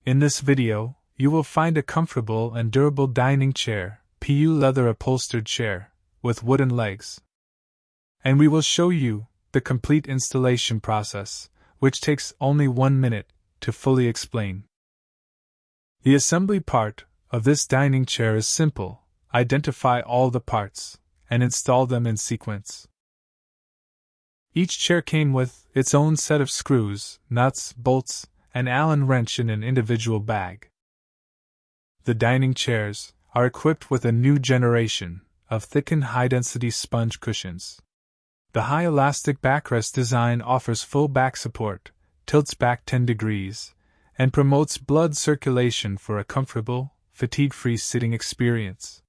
In this video, you will find a comfortable and durable dining chair, PU leather upholstered chair, with wooden legs. And we will show you the complete installation process, which takes only 1 minute to fully explain. The assembly part of this dining chair is simple: identify all the parts and install them in sequence. Each chair came with its own set of screws, nuts, bolts, and Allen wrench in an individual bag. The dining chairs are equipped with a new generation of thickened high-density sponge cushions. The high elastic backrest design offers full back support, tilts back 10 degrees, and promotes blood circulation for a comfortable, fatigue-free sitting experience.